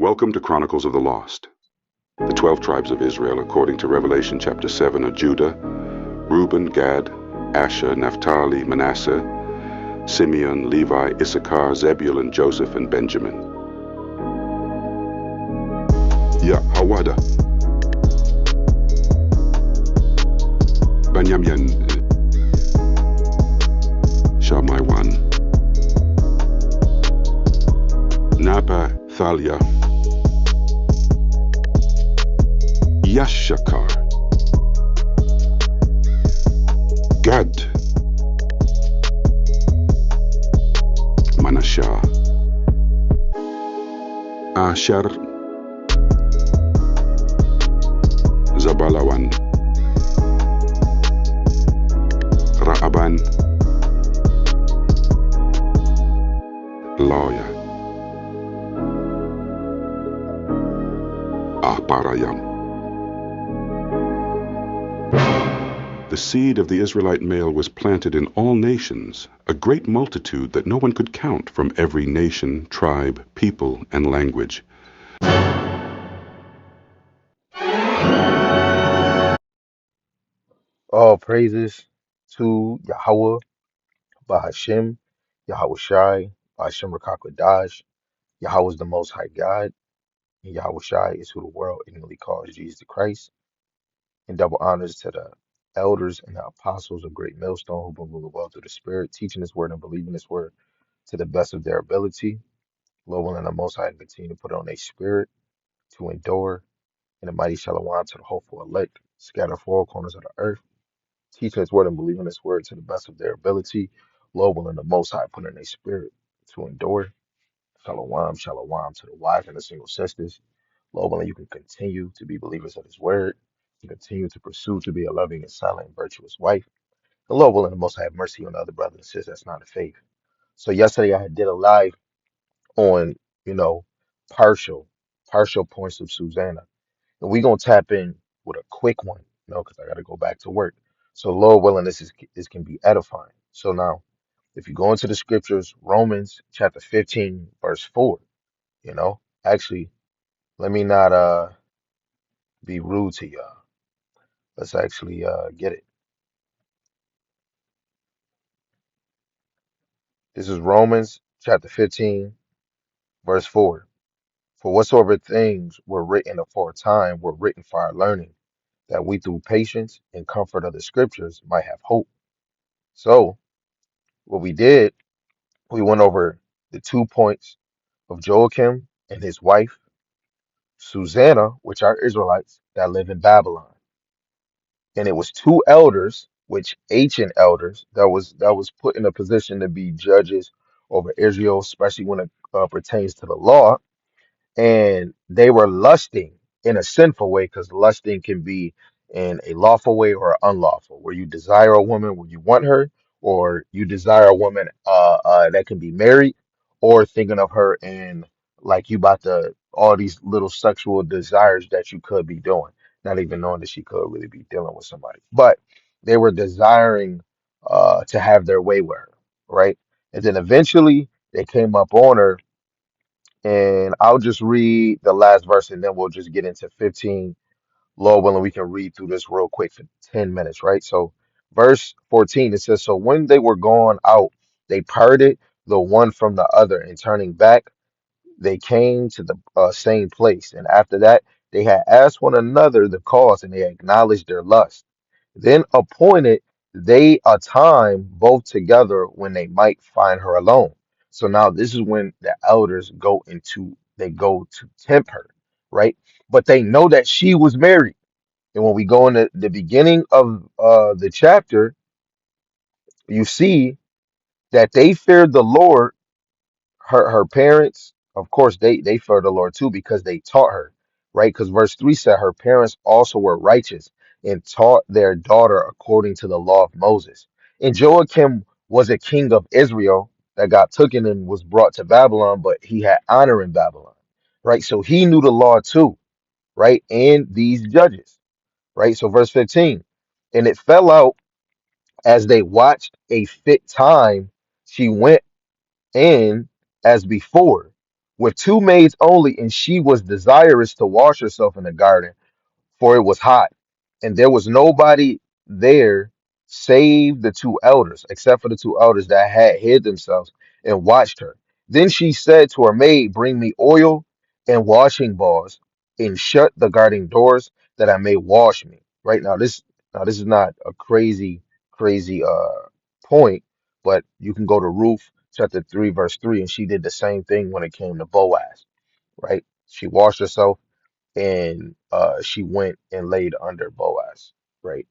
Welcome to Chronicles of the Lost. The 12 tribes of Israel, according to Revelation chapter 7, are Judah, Reuben, Gad, Asher, Naphtali, Manasseh, Simeon, Levi, Issachar, Zebulun, Joseph, and Benjamin. Hawada, Benjamin, Shamaiwan, Napa, Thalia, Yashakar, Gad, Manasseh, Asher, Zabalawan, Ra'aban, Loya, Ahparayam. The seed of the Israelite male was planted in all nations, a great multitude that no one could count, from every nation, tribe, people, and language. All praises to Yahweh, Bahashem, Yahweh Shai, Bahashem Rakakwadash. Yahweh is the Most High God, and Yahweh Shai is who the world ignorantly calls Jesus the Christ. And double honors to the elders and the apostles of Great Millstone who've been ruling well through the Spirit, teaching His word and believing His word to the best of their ability. Lord willing, the Most High continue to put on a spirit to endure in the mighty Shalom to the hopeful elect, scattered four corners of the earth. Teaching His word and believing His word to the best of their ability. Lord willing, the Most High put in a spirit to endure. Shalom, shalom to the wives and the single sisters. Lord willing, you can continue to be believers of His word. You continue to pursue to be a loving and silent and virtuous wife. The Lord willing, the Most High have mercy on the other brothers and sisters that's not the faith. So yesterday I did a live on, you know, partial, partial points of Susanna. And we're gonna tap in with a quick one, because I gotta go back to work. So Lord willing, this can be edifying. So now, if you go into the scriptures, Romans chapter 15, verse 4, actually, let me not be rude to y'all. Let's actually get it. This is Romans chapter 15, verse 4. For whatsoever things were written aforetime were written for our learning, that we through patience and comfort of the scriptures might have hope. So what we did, we went over the 2 points of Joachim and his wife, Susanna, which are Israelites that live in Babylon. And it was two elders, which ancient elders, that was put in a position to be judges over Israel, especially when it pertains to the law, and they were lusting in a sinful way, because lusting can be in a lawful way or unlawful, where you desire a woman where you want her, or you desire a woman that can be married, or thinking of her in, like, you about to all these little sexual desires that you could be doing, not even knowing that she could really be dealing with somebody, but they were desiring to have their way with her, right? And then eventually they came up on her, and I'll just read the last verse and then we'll just get into 15. Lord willing, we can read through this real quick for 10 minutes, right? So, verse 14, it says, so when they were gone out, they parted the one from the other, and turning back, they came to the same place. And after that, they had asked one another the cause, and they acknowledged their lust. Then appointed they a time both together when they might find her alone. So now this is when the elders they go to tempt her, right? But they know that she was married. And when we go into the beginning of the chapter, you see that they feared the Lord. Her parents, of course, they feared the Lord too, because they taught her, right? Because verse 3 said her parents also were righteous and taught their daughter according to the law of Moses. And Joachim was a king of Israel that got taken and was brought to Babylon, but he had honor in Babylon, right? So he knew the law too, right? And these judges, right? So verse 15, and it fell out as they watched a fit time, she went in as before. with two maids only, and she was desirous to wash herself in the garden, for it was hot, and there was nobody there save the two elders, except for the two elders that had hid themselves and watched her. Then she said to her maid, bring me oil and washing balls, and shut the garden doors, that I may wash me. Right now this is not a crazy point, but you can go to Ruth chapter 3, verse 3, and she did the same thing when it came to Boaz, right? She washed herself, and she went and laid under Boaz, right?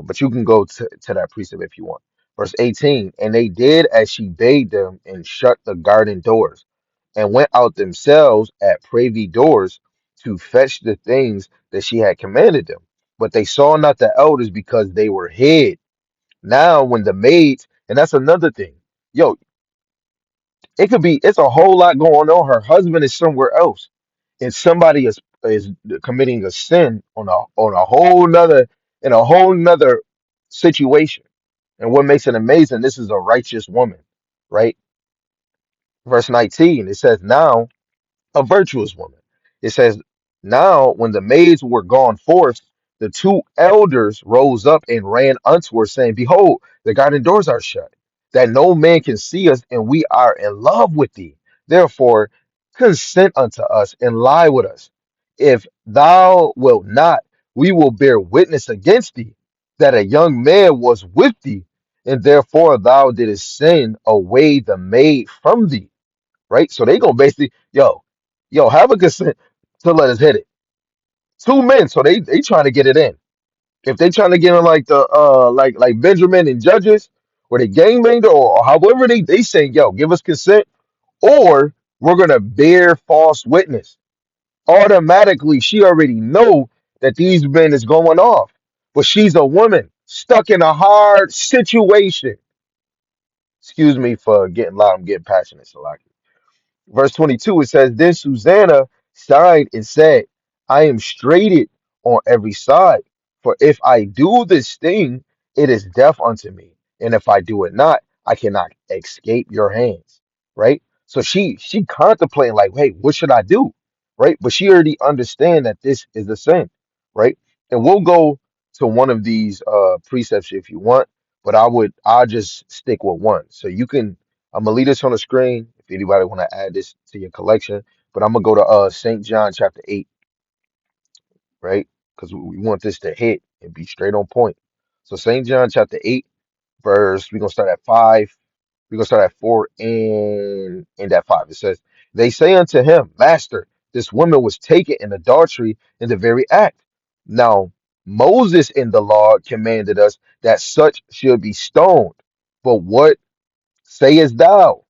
But you can go to that precept if you want. Verse 18, and they did as she bade them, and shut the garden doors, and went out themselves at privy doors to fetch the things that she had commanded them. But they saw not the elders, because they were hid. Now, when the maids, and that's another thing, yo, it's a whole lot going on. Her husband is somewhere else, and somebody is committing a sin on a whole nother in a whole nother situation. And what makes it amazing, this is a righteous woman, right? Verse 19, it says, now a virtuous woman. It says, now when the maids were gone forth, the two elders rose up and ran unto her, saying, behold, the garden doors are shut, that no man can see us, and we are in love with thee. Therefore, consent unto us and lie with us. If thou wilt not, we will bear witness against thee that a young man was with thee, and therefore thou didst send away the maid from thee, right? So they gonna basically, have a consent to let us hit it. Two men, so they trying to get it in. If they trying to get in like the like Benjamin and Judges, or the gangbanged, or however they saying, yo, give us consent, or we're gonna bear false witness. Automatically, she already know that these men is going off, but she's a woman stuck in a hard situation. Excuse me for getting loud. I'm getting passionate, Salaki. Verse 22, it says, then Susanna sighed and said, I am straitened on every side. For if I do this thing, it is death unto me. And if I do it not, I cannot escape your hands. Right? So she contemplating like, hey, what should I do? Right? But she already understand that this is a sin. Right? And we'll go to one of these precepts if you want, but I'll just stick with one. So you can, I'm gonna leave this on the screen if anybody want to add this to your collection. But I'm gonna go to St. John chapter 8, right? Because we want this to hit and be straight on point. So St. John chapter 8, verse, we're gonna start at 5. We're gonna start at 4 and end at 5. It says, they say unto him, Master, this woman was taken in adultery in the very act. Now Moses in the law commanded us that such should be stoned. But what sayest thou?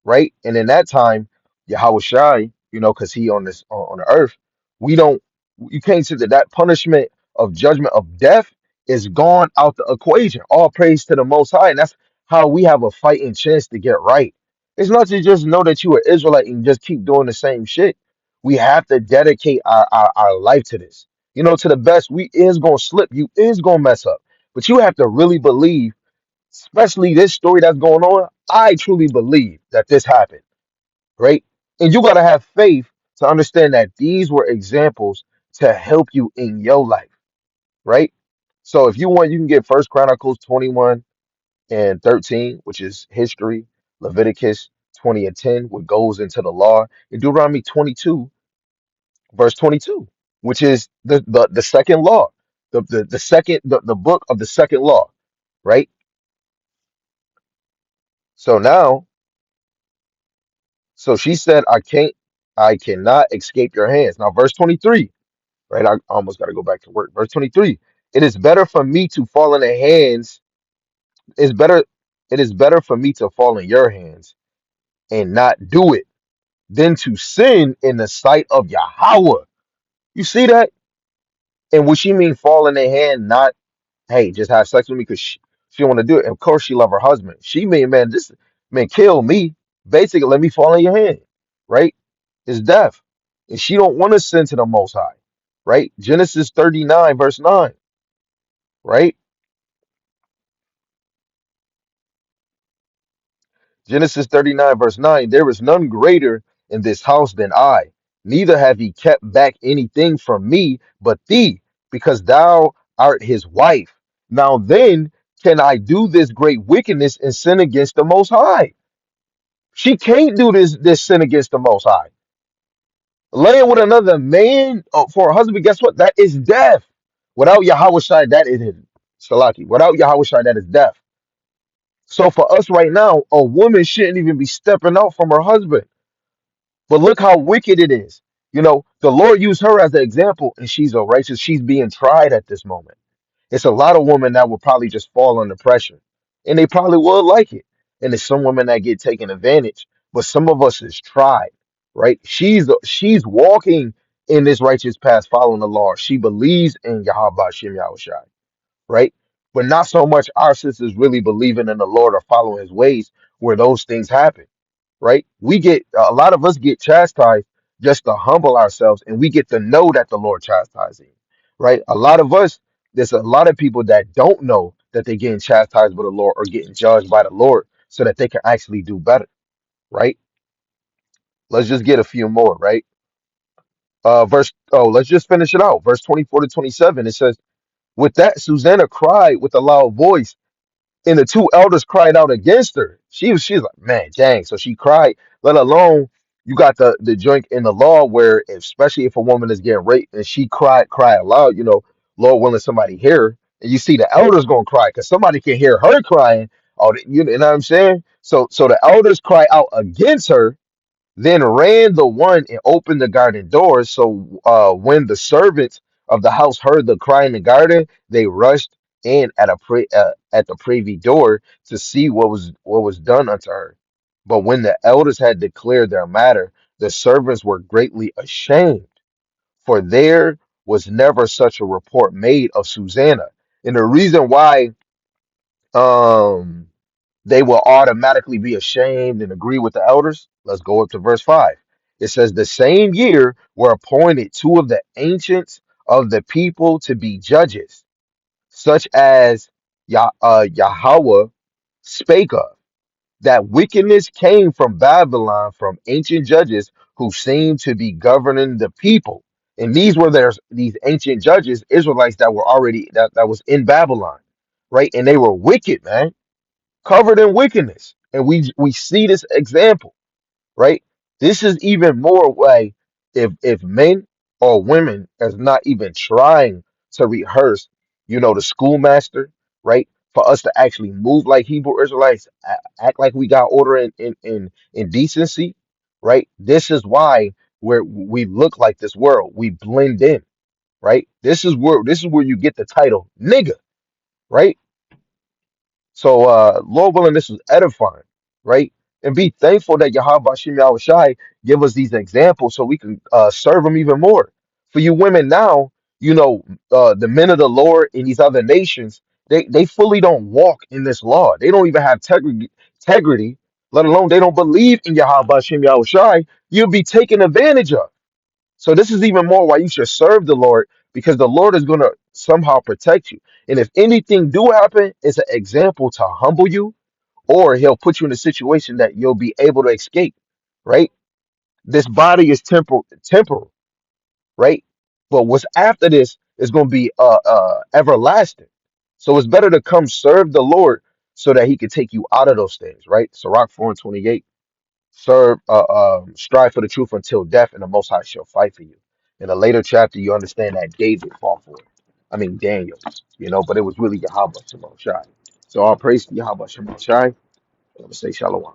Right? And in that time, Yahweh Shai, because he on this on the earth, we don't, you can't say that that punishment of judgment of death is gone out the equation. All praise to the Most High, and that's how we have a fighting chance to get right. It's not to just know that you are Israelite and just keep doing the same shit. We have to dedicate our life to this. To the best. We is gonna slip. You is gonna mess up, but you have to really believe, especially this story that's going on. I truly believe that this happened, right? And you got to have faith to understand that these were examples to help you in your life, right? So if you want, you can get First Chronicles 21 and 13, which is history, Leviticus 20 and 10, which goes into the law, and Deuteronomy 22, verse 22, which is the second law, the book of the second law, right? So now, so she said, I cannot escape your hands. Now, verse 23, right? I almost got to go back to work. Verse 23, it is better for me to fall in the hands, it's better, it is better for me to fall in your hands and not do it than to sin in the sight of Yahweh. You see that? And what she mean fall in their hand, not, hey, just have sex with me because she don't want to do it. And of course she love her husband. She mean, man, this man kill me. Basically, let me fall in your hand, right? Is death. And she don't want to sin to the Most High, right? Genesis 39, verse 9, right? Genesis 39, verse 9, there is none greater in this house than I. Neither have he kept back anything from me but thee, because thou art his wife. Now then can I do this great wickedness and sin against the Most High? She can't do this sin against the Most High. Laying with another man for a husband, guess what? That is death. Without Yahweh Shai, that is Salaki. Without Yahweh Shai, that is death. So for us right now, a woman shouldn't even be stepping out from her husband. But look how wicked it is. You know, the Lord used her as an example, and she's a righteous. She's being tried at this moment. It's a lot of women that will probably just fall under pressure, and they probably will like it. And there's some women that get taken advantage, but some of us is tried, right? She's walking in this righteous path, following the law. She believes in Yahweh Shem Yahushai, right? But not so much our sisters really believing in the Lord or following His ways, where those things happen, right? We get a lot of us get chastised just to humble ourselves, and we get to know that the Lord chastising, right? A lot of us, there's a lot of people that don't know that they're getting chastised by the Lord or getting judged by the Lord, so that they can actually do better, right? Let's just get a few more, right? Let's just finish it out. Verse 24 to 27. It says, with that, Susanna cried with a loud voice, and the two elders cried out against her. She's like, man, dang. So she cried, let alone you got the joint in the law where especially if a woman is getting raped and she cry aloud, Lord willing somebody hear her, and you see the elders gonna cry because somebody can hear her crying. Oh, you know what I'm saying? So the elders cry out against her, then ran the one and opened the garden doors. So when the servants of the house heard the cry in the garden, they rushed in at the privy door to see what was done unto her. But when the elders had declared their matter, the servants were greatly ashamed, for there was never such a report made of Susanna. And the reason why um they will automatically be ashamed and agree with the elders. Let's go up to verse 5. It says, the same year were appointed two of the ancients of the people to be judges, such as Yahweh spake of. That wickedness came from Babylon, from ancient judges who seemed to be governing the people. And these ancient judges, Israelites that were already that was in Babylon, right? And they were wicked, man, covered in wickedness. And we see this example, right? This is even more way if men or women is not even trying to rehearse, the schoolmaster, right? For us to actually move like Hebrew Israelites, act like we got order in decency, right? This is why we look like this world. We blend in, right? This is where you get the title nigga, right? So, Lord willing, this was edifying, right? And be thankful that Yahweh Shem Shai give us these examples so we can serve Him even more. For you women now, the men of the Lord in these other nations, they fully don't walk in this law. They don't even have integrity, let alone they don't believe in Yahweh Shem Shai. You'll be taken advantage of. So this is even more why you should serve the Lord, because the Lord is going to somehow protect you. And if anything do happen, it's an example to humble you, or He'll put you in a situation that you'll be able to escape. Right? This body is temporal, right? But what's after this is going to be everlasting. So it's better to come serve the Lord so that He can take you out of those things. Right? Sirach 4:28. Strive for the truth until death, and the Most High shall fight for you. In a later chapter, you understand that David fought for it. I mean, Daniel, but it was really Yahweh Shemel Shai. So all praise to Yahweh Shemel Shai. I'm going to say Shalom.